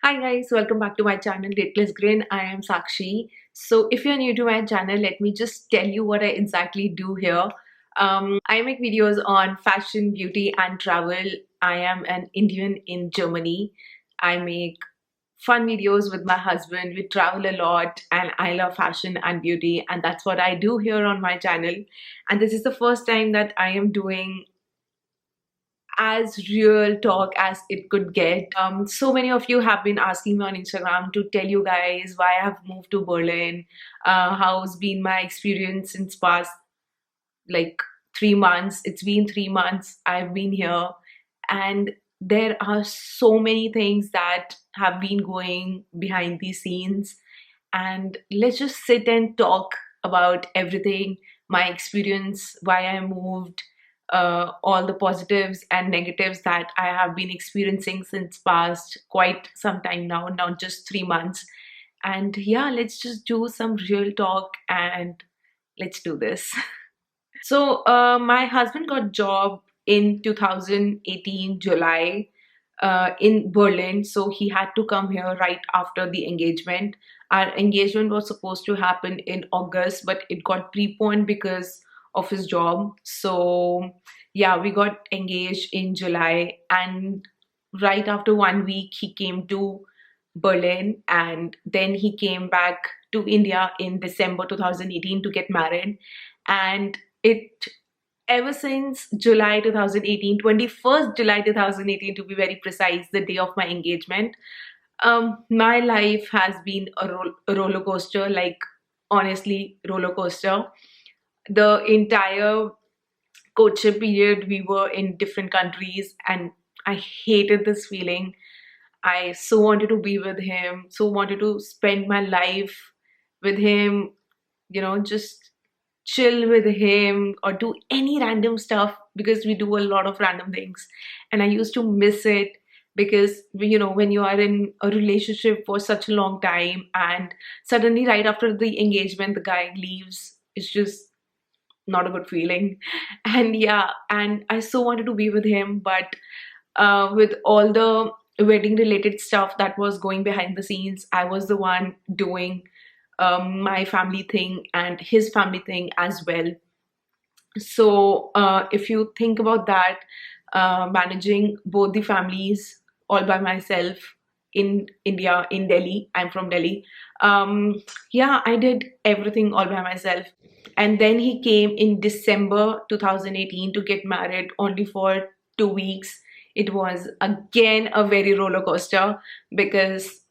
Hi guys, welcome back to my channel Dateless Grin. I am Sakshi. So if you're new to my channel, let me just tell you what I exactly do here. I make videos on fashion, beauty and travel. I am an Indian in Germany. I make fun videos with my husband. We travel a lot and I love fashion and beauty, and that's what I do here on my channel. And this is the first time that I am doing as real talk as it could get. So many of you have been asking me on Instagram to tell you guys why I have moved to Berlin, how's been my experience since past like 3 months. It's been 3 months I've been here, and there are so many things that have been going behind the scenes. And let's just sit and talk about everything, my experience, why I moved, all the positives and negatives that I have been experiencing since past quite some time now, not just 3 months. And yeah, let's just do some real talk and let's do this. So my husband got job in 2018 July in Berlin, so he had to come here right after the engagement. Our engagement was supposed to happen in August, but it got preponed because of his job. So yeah, we got engaged in July, and right after 1 week, he came to Berlin, and then he came back to India in December 2018 to get married. And it ever since July 2018, 21st July 2018 to be very precise, the day of my engagement, my life has been a roller coaster, like honestly, roller coaster. The entire courtship period, we were in different countries, and I hated this feeling. I so wanted to be with him, so wanted to spend my life with him, just chill with him or do any random stuff, because we do a lot of random things. And I used to miss it because, when you are in a relationship for such a long time and suddenly right after the engagement, the guy leaves, it's just not a good feeling. And yeah, and I so wanted to be with him, but with all the wedding related stuff that was going behind the scenes, I was the one doing my family thing and his family thing as well. So if you think about that, managing both the families all by myself in India, in Delhi, I'm from Delhi. Yeah, I did everything all by myself. And then he came in December 2018 to get married only for 2 weeks. It was again a very roller coaster because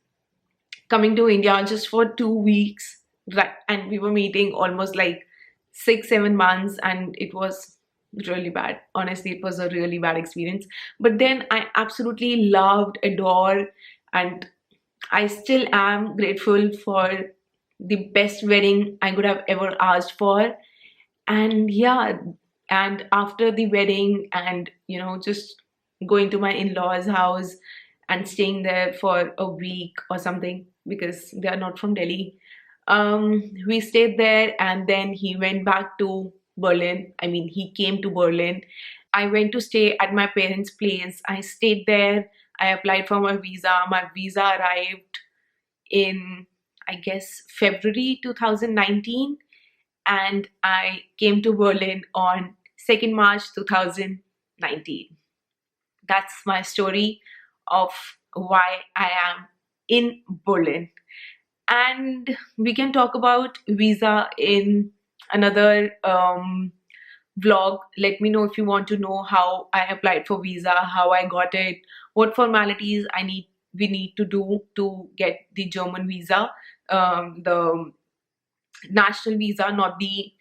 coming to India just for 2 weeks, right? And we were meeting almost like 6, 7 months, and it was really bad. Honestly, it was a really bad experience. But then I absolutely loved, adore, and I still am grateful for the best wedding I could have ever asked for. And yeah, and after the wedding, and just going to my in-laws' house and staying there for a week or something because they are not from Delhi. We stayed there, and then he went back to Berlin. I mean, he came to Berlin. I went to stay at my parents' place. I stayed there. I applied for my visa. My visa arrived in, I guess, February 2019, and I came to Berlin on 2nd March 2019. That's my story of why I am in Berlin. And we can talk about visa in another vlog. Let me know if you want to know how I applied for visa, how I got it, what formalities we need to do to get the German visa, the national visa, not the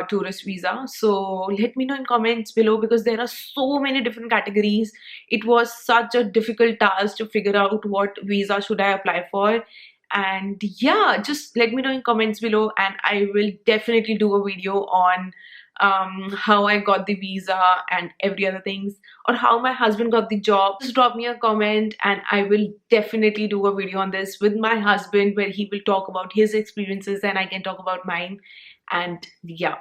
tourist visa. So let me know in comments below, because there are so many different categories. It was such a difficult task to figure out what visa should I apply for. And yeah, just let me know in comments below, and I will definitely do a video on how I got the visa and every other things, or how my husband got the job. Just drop me a comment and I will definitely do a video on this with my husband, where he will talk about his experiences and I can talk about mine. And yeah,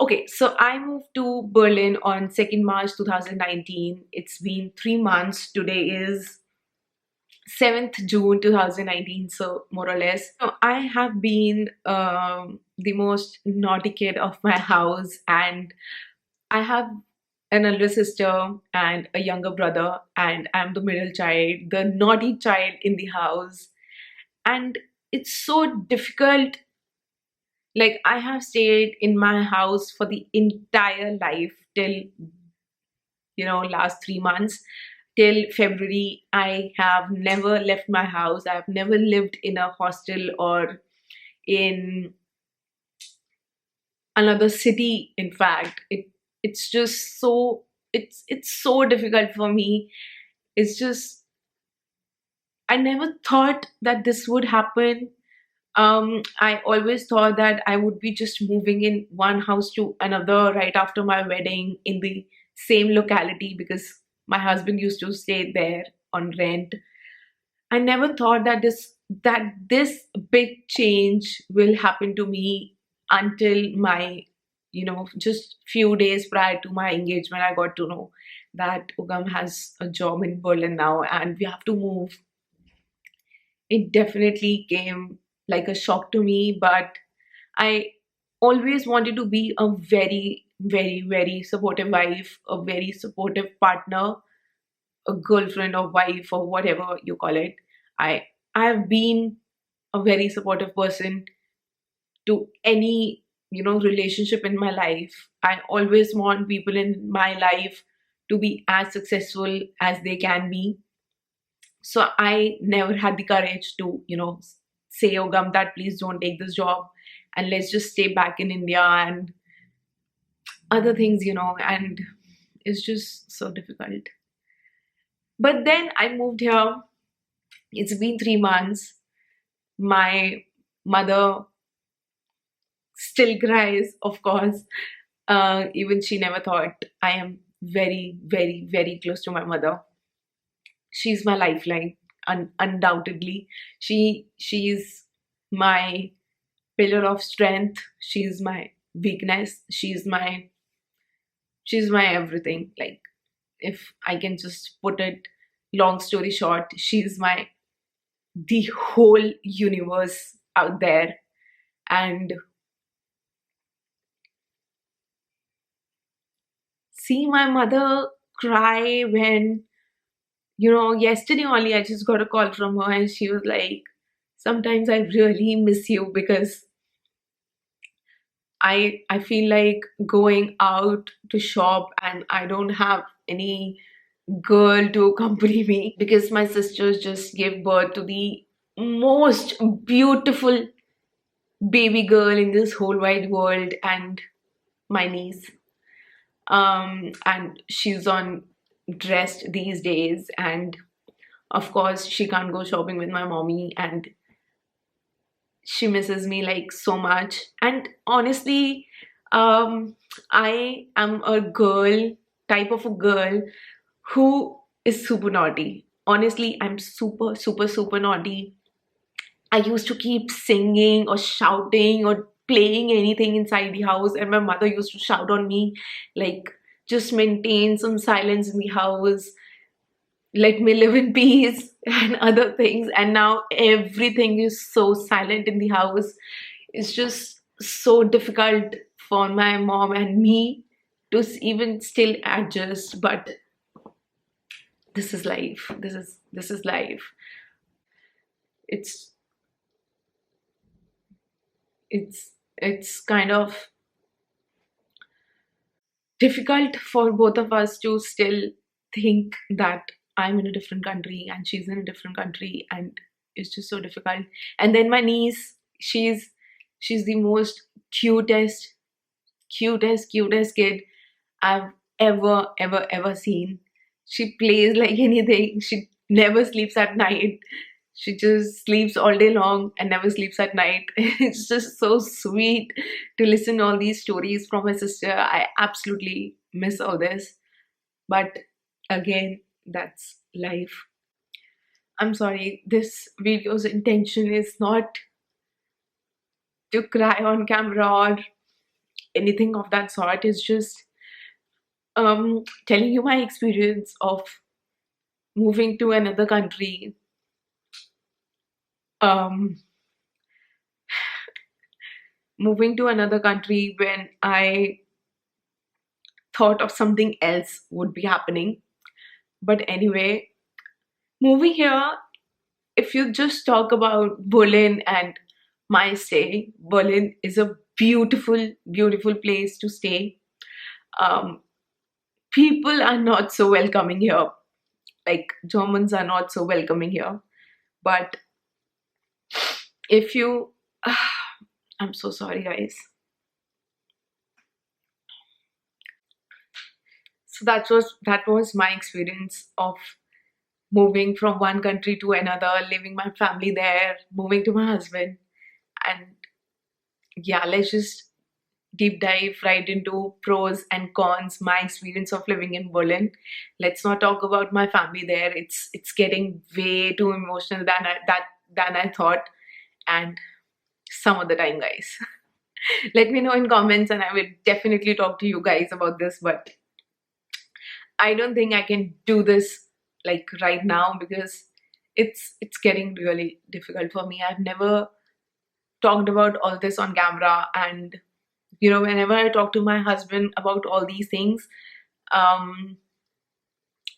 okay, so I moved to Berlin on 2nd March 2019. It's been 3 months. Today is 7th June 2019, so more or less. So I have been the most naughty kid of my house, and I have an elder sister and a younger brother, and I'm the middle child, the naughty child in the house. And it's so difficult. Like, I have stayed in my house for the entire life till, last 3 months. Till February, I have never left my house. I've never lived in a hostel or in another city. In fact, it's just so it's so difficult for me. It's just, I never thought that this would happen. I always thought that I would be just moving in one house to another right after my wedding in the same locality, because my husband used to stay there on rent. I never thought that this big change will happen to me until my, just few days prior to my engagement. I got to know that Ugam has a job in Berlin now and we have to move. It definitely came like a shock to me, but I always wanted to be a very, very, very supportive wife, a very supportive partner, a girlfriend or wife or whatever you call it. I I've been a very supportive person to any, relationship in my life. I always want people in my life to be as successful as they can be. So I never had the courage to, say, oh Gum, that please don't take this job and let's just stay back in India and other things, and it's just so difficult. But then I moved here. It's been 3 months. My mother still cries, of course. Even she never thought. I am very, very, very close to my mother. She's my lifeline, undoubtedly. She's my pillar of strength. She's my weakness. She's my everything. Like, if I can just put it long story short, she's my the whole universe out there. And see my mother cry when, yesterday only I just got a call from her and she was like, sometimes I really miss you because I feel like going out to shop and I don't have any girl to accompany me because my sisters just gave birth to the most beautiful baby girl in this whole wide world, and my niece. And she's on dressed these days, and of course she can't go shopping with my mommy, and she misses me like so much. And honestly, um I am a girl, type of a girl who is super naughty. Honestly, I'm super, super, super naughty. I used to keep singing or shouting or playing anything inside the house, and my mother used to shout on me, like, just maintain some silence in the house, let me live in peace, and other things. And now everything is so silent in the house. It's just so difficult for my mom and me to even still adjust. But this is life. This is life. It's it's kind of difficult for both of us to still think that I'm in a different country and she's in a different country, and it's just so difficult. And then my niece, she's the most cutest, cutest kid I've ever seen. She plays like anything. She never sleeps at night. She just sleeps all day long and never sleeps at night. It's just so sweet to listen to all these stories from my sister. I absolutely miss all this. But again, that's life. I'm sorry, this video's intention is not to cry on camera or anything of that sort. It's just telling you my experience of moving to another country um, moving to another country when I thought of something else would be happening. But anyway, moving here, if you just talk about Berlin and my stay, Berlin is a beautiful, beautiful place to stay. Um, People are not so welcoming here. Like Germans are not so welcoming here. But if you, I'm so sorry, guys. So that was my experience of moving from one country to another, leaving my family there, moving to my husband, and yeah, let's just deep dive right into pros and cons, my experience of living in Berlin. Let's not talk about my family there. It's getting way too emotional than I thought, and some other time, guys. Let me know in comments, and I will definitely talk to you guys about this. But I don't think I can do this like right now because it's getting really difficult for me. I've never talked about all this on camera, and whenever I talk to my husband about all these things, um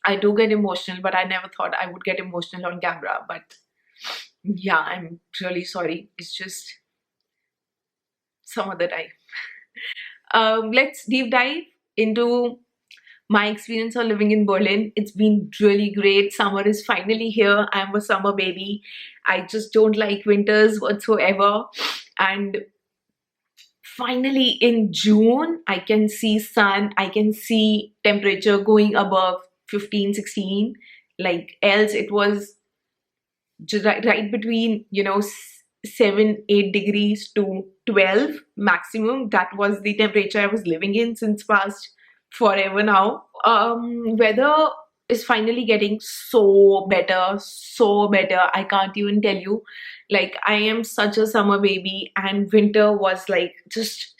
I do get emotional, but I never thought I would get emotional on camera. But yeah, I'm really sorry. It's just some other time. Let's deep dive into my experience of living in Berlin. It's been really great. Summer is finally here. I'm a summer baby. I just don't like winters whatsoever. And finally in June, I can see sun, I can see temperature going above 15, 16. Like else it was just right between 7, 8 degrees to 12 maximum. That was the temperature I was living in since past forever now. Weather is finally getting so better. I can't even tell you. Like I am such a summer baby, and winter was like just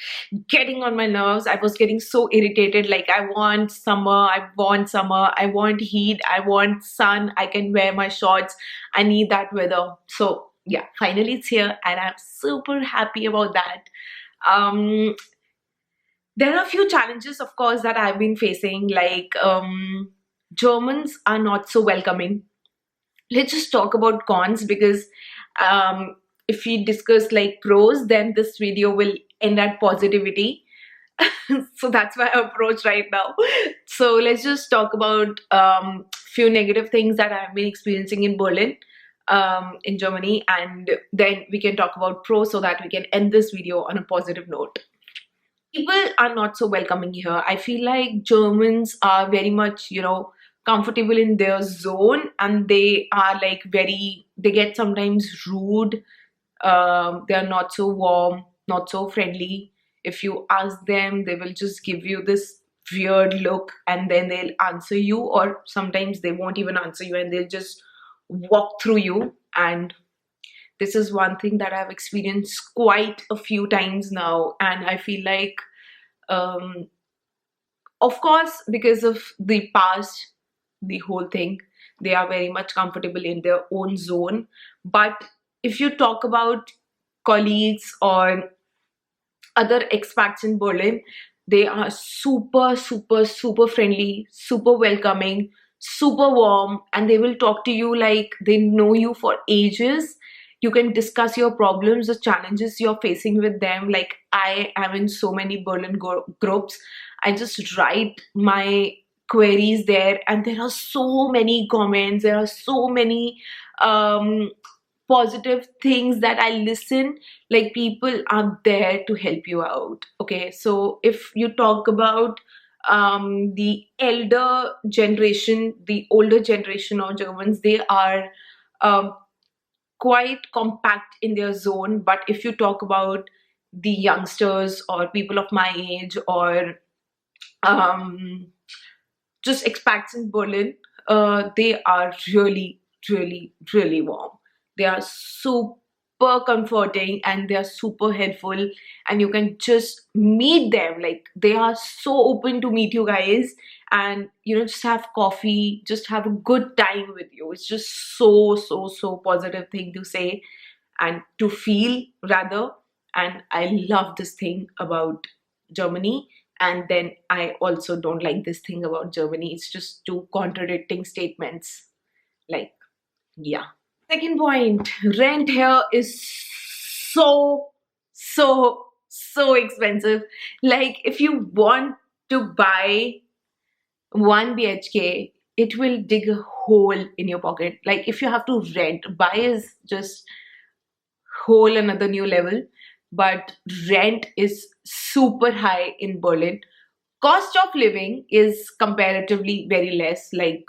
getting on my nerves. I was getting so irritated. Like I want summer, I want heat, I want sun. I can wear my shorts. I need that weather. So yeah, finally it's here, and I'm super happy about that. Um, there are a few challenges, of course, that I've been facing. Like Germans are not so welcoming. Let's just talk about cons because um, if we discuss like pros, then this video will end at positivity. So that's my approach right now. So let's just talk about few negative things that I've been experiencing in Berlin, in Germany, and then we can talk about pros so that we can end this video on a positive note. People are not so welcoming here. I feel like Germans are very much, comfortable in their zone, and they are like they get sometimes rude. They are not so warm, not so friendly. If you ask them, they will just give you this weird look and then they'll answer you, or sometimes they won't even answer you and they'll just walk through you. And this is one thing that I've experienced quite a few times now, and I feel like, um, of course, because of the past, the whole thing, they are very much comfortable in their own zone. But if you talk about colleagues or other expats in Berlin, they are super friendly, super welcoming, super warm, and they will talk to you like they know you for ages. You can discuss your problems, the challenges you're facing with them. Like I am in so many Berlin groups. I just write my queries there, and there are so many comments. There are so many um, positive things that I listen. Like people are there to help you out. Okay, so if you talk about the older generation of Germans, they are um, quite compact in their zone. But if you talk about the youngsters or people of my age, or um, just expats in Berlin, they are really, really, really warm. They are so. comforting and they are super helpful, and you can just meet them. Like, they are so open to meet you guys, and just have coffee, just have a good time with you. It's just so positive thing to say and to feel, rather. And I love this thing about Germany. And then I also don't like this thing about Germany. It's just two contradicting statements. Like, yeah. Second point, rent here is so, so expensive. Like, if you want to buy 1 BHK, it will dig a hole in your pocket. Like, if you have to rent, buy is just whole another new level. But rent is super high in Berlin. Cost of living is comparatively very less. Like,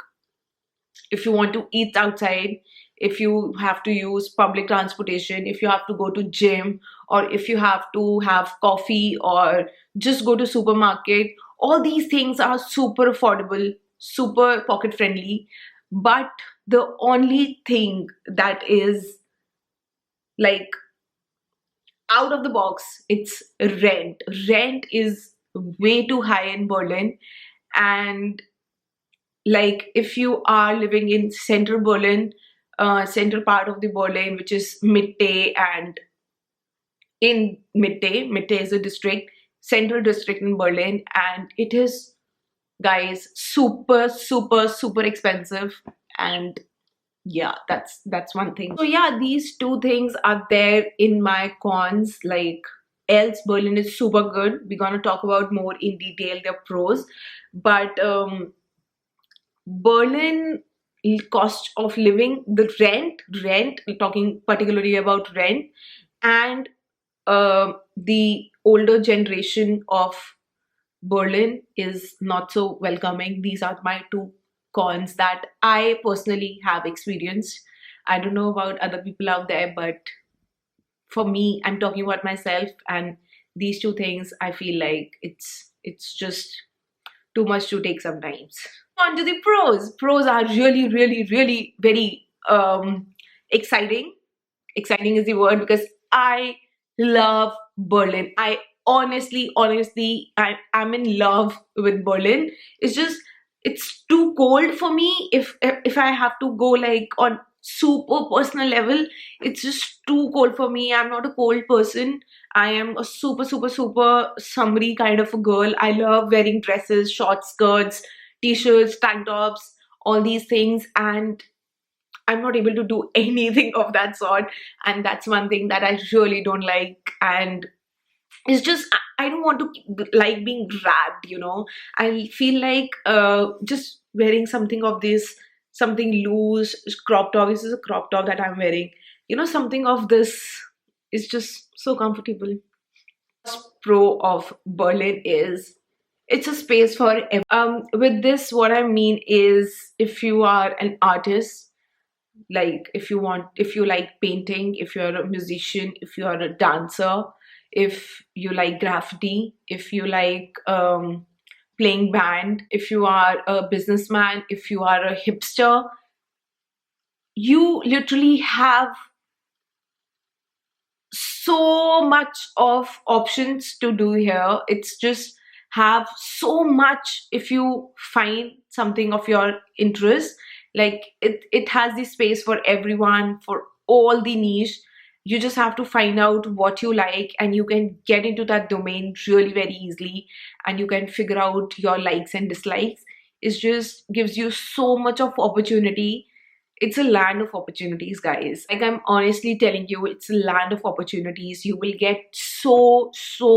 if you want to eat outside, if you have to use public transportation, if you have to go to gym, or if you have to have coffee or just go to supermarket, all these things are super affordable, super pocket friendly. But the only thing that is like out of the box, it's rent. Rent is way too high in Berlin. And like, if you are living in central Berlin, central part of the Berlin, which is Mitte, and in Mitte is a district, central district in Berlin, and it is, guys, super expensive. And yeah, that's one thing. So yeah, these two things are there in my cons. Like, else Berlin is super good. We're gonna talk about more in detail their pros. But Berlin cost of living, the rent, talking particularly about rent, and the older generation of Berlin is not so welcoming. These are my two cons that I personally have experienced. I don't know about other people out there, but for me, I'm talking about myself, and these two things, I feel like it's just too much to take sometimes. On to the pros. Pros are really very exciting. Exciting is the word, because I love Berlin. I honestly, I'm in love with Berlin. It's just, it's too cold for me. If I have to go like on super personal level, it's just too cold for me. I'm not a cold person. I am a super summery kind of a girl. I love wearing dresses, short skirts, t-shirts, tank tops, all these things, and I'm not able to do anything of that sort. And that's one thing that I really don't like. And it's just, I don't want to like being grabbed. I feel like just wearing something of this, something loose, crop top. This is a crop top that I'm wearing. Something of this is just so comfortable. Pro of Berlin is it's a space for with this, what I mean is, if you are an artist, like if you like painting, if you're a musician, if you are a dancer, if you like graffiti, if you like playing band, if you are a businessman, if you are a hipster, you literally have so much of options to do here. It's just have so much. If you find something of your interest, like it has the space for everyone, for all the niche. You just have to find out what you like, and you can get into that domain really very easily, and you can figure out your likes and dislikes. It just gives you so much of opportunity. It's a land of opportunities, guys. Like, I'm honestly telling you, it's a land of opportunities. You will get so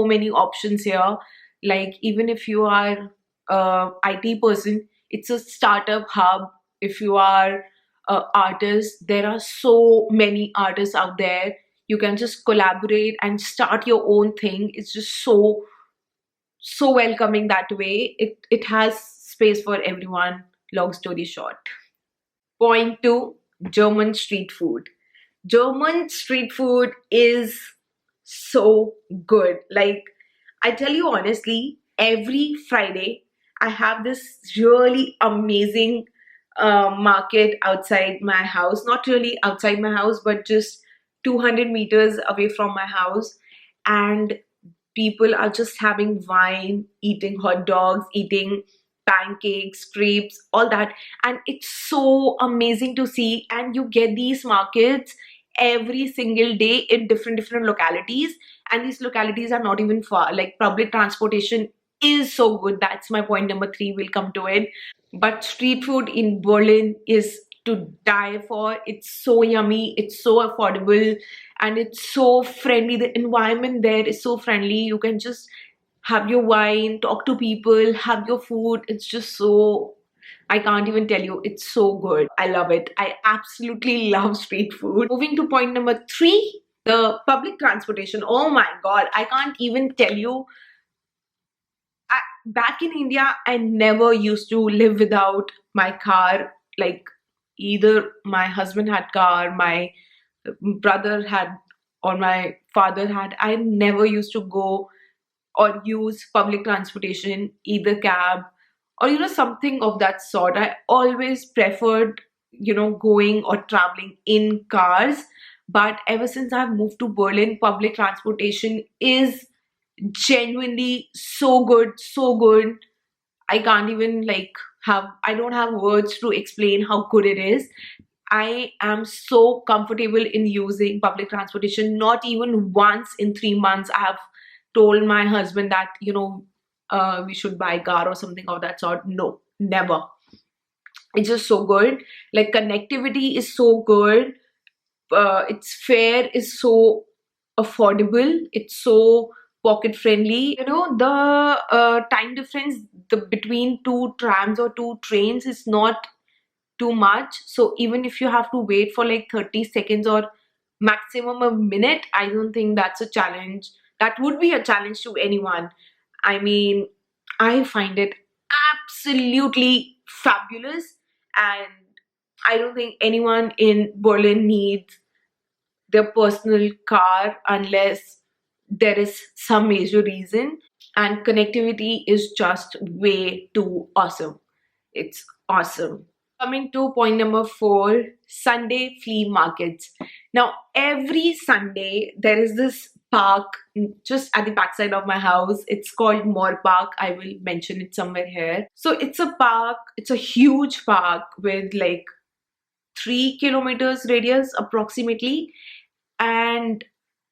many options here. Like, even if you are a IT person, it's a startup hub. If you are an artist, there are so many artists out there. You can just collaborate and start your own thing. It's just so welcoming that way. It has space for everyone. Long story short. Point two, German street food. German street food is so good. Like, I tell you honestly, every Friday I have this really amazing market outside my house. Not really outside my house, but just 200 meters away from my house, and people are just having wine, eating hot dogs, eating pancakes, crepes, all that. And it's so amazing to see. And you get these markets every single day in different localities. And these localities are not even far. Like public transportation is so good. That's my point number three. We'll come to it. But street food in Berlin is to die for. It's so yummy, it's so affordable, and it's so friendly. The environment there is so friendly. You can just have your wine, talk to people, have your food. It's just so, I can't even tell you. It's so good. I love it. I absolutely love street food. Moving to point number three, the public transportation. Oh my God, I can't even tell you. Back in India, I never used to live without my car. Like either my husband had car, my brother had, or my father had. I never used to go or use public transportation, either cab or something of that sort. I always preferred going or traveling in cars. But ever since I've moved to Berlin, public transportation is genuinely so good, so good. I can't even I don't have words to explain how good it is. I am so comfortable in using public transportation. Not even once in 3 months I have told my husband that we should buy a car or something of that sort. No, never. It's just so good. Like connectivity is so good. Its fare is so affordable. It's so pocket friendly. The time difference between two trams or two trains is not too much. So even if you have to wait for like 30 seconds or maximum a minute, I don't think that's a challenge. That would be a challenge to anyone. I mean, I find it absolutely fabulous, and I don't think anyone in Berlin needs their personal car unless there is some major reason. And connectivity is just way too awesome. It's awesome. Coming to point number four, Sunday flea markets. Now, every Sunday, there is this park just at the backside of my house. It's called Moor Park. I will mention it somewhere here. So it's a park, it's a huge park with like 3 kilometers radius approximately. And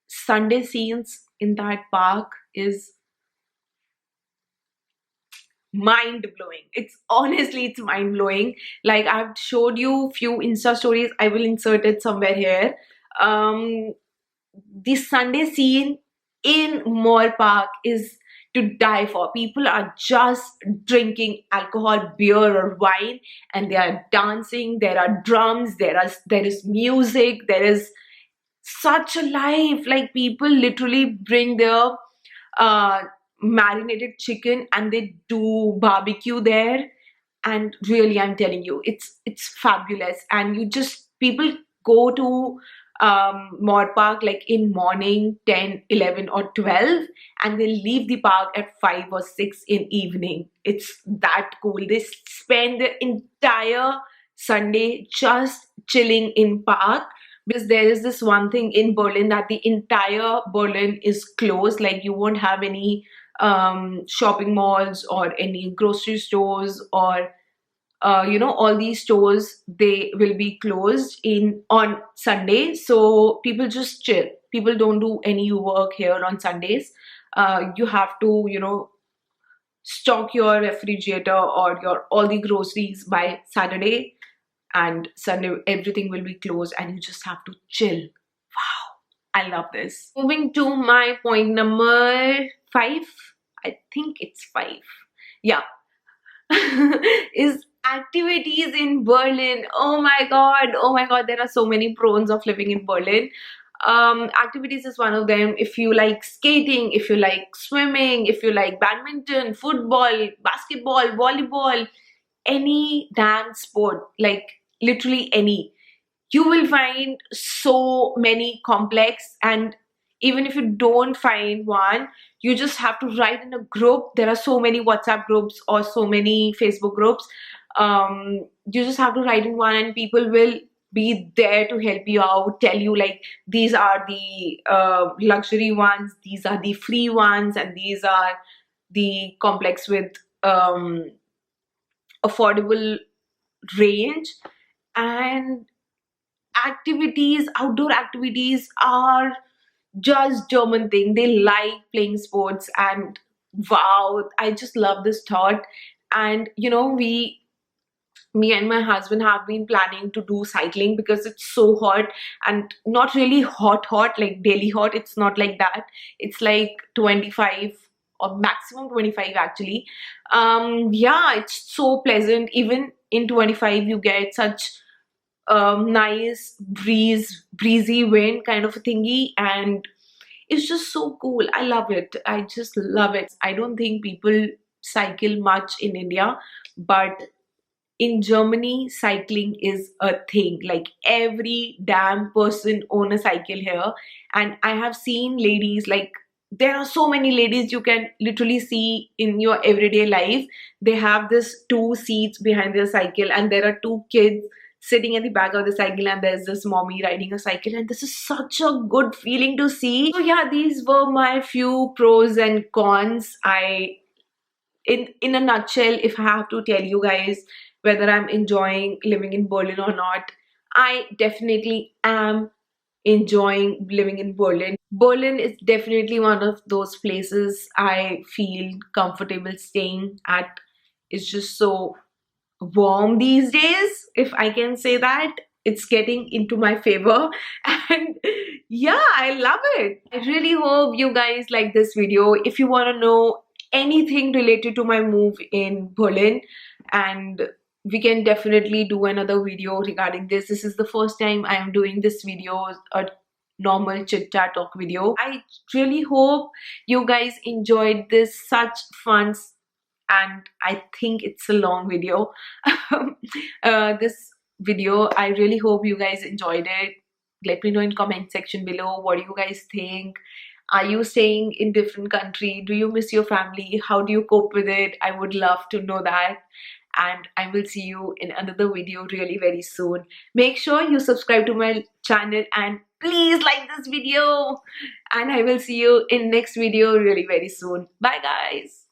Sunday scenes in that park is mind blowing. It's mind blowing. Like I've showed you few Insta stories. I will insert it somewhere here. The Sunday scene in Moor Park is to die for. People are just drinking alcohol, beer or wine, and they are dancing. There are drums. There is music. There is such a life. Like people literally bring their marinated chicken and they do barbecue there. And really, I'm telling you, it's fabulous. And people go to Moor Park like in morning 10, 11 or 12, and they leave the park at 5 or 6 in evening. It's that cool. They spend the entire Sunday just chilling in park, because there is this one thing in Berlin that the entire Berlin is closed. Like you won't have any shopping malls or any grocery stores or all these stores, they will be closed on Sunday. So people just chill. People don't do any work here on Sundays. You have to stock your refrigerator or your all the groceries by Saturday, and Sunday everything will be closed and you just have to chill. Wow, I love this. Moving to my point number 5. I think it's 5. Yeah. Is activities in Berlin. Oh my God. Oh my God. There are so many pros of living in Berlin. Activities is one of them. If you like skating, if you like swimming, if you like badminton, football, basketball, volleyball, any dance sport, like literally any, you will find so many complex. And even if you don't find one, you just have to write in a group. There are so many WhatsApp groups or so many Facebook groups. You just have to write in one and people will be there to help you out, tell you like these are the luxury ones, these are the free ones, and these are the complex with affordable range. And outdoor activities are just German thing. They like playing sports, and wow, I just love this thought. And me and my husband have been planning to do cycling because it's so hot, and not really hot like daily hot. It's not like that. It's like 25 or maximum 25 actually. Yeah, it's so pleasant. Even in 25 you get such nice breezy wind kind of a thingy, and it's just so cool. I love it. I just love it. I don't think people cycle much in India, but in Germany, cycling is a thing. Like every damn person own a cycle here. And I have seen ladies, like there are so many ladies you can literally see in your everyday life. They have this two seats behind their cycle, and there are two kids sitting at the back of the cycle, and there's this mommy riding a cycle, and this is such a good feeling to see. So yeah, these were my few pros and cons. I in a nutshell, if I have to tell you guys whether I'm enjoying living in Berlin or not, I definitely am enjoying living in Berlin. Berlin is definitely one of those places I feel comfortable staying at. It's just so warm these days, if I can say that. It's getting into my favor, and yeah, I love it. I really hope you guys like this video. If you want to know anything related to my move in Berlin, and we can definitely do another video regarding this. This is the first time I am doing this video, a normal chit chat talk video. I really hope you guys enjoyed this. Such fun, and I think it's a long video. This video, I really hope you guys enjoyed it. Let me know in comment section below, what do you guys think? Are you staying in different country? Do you miss your family? How do you cope with it? I would love to know that. And I will see you in another video really very soon. Make sure you subscribe to my channel, and please like this video, and I will see you in next video really very soon. Bye guys.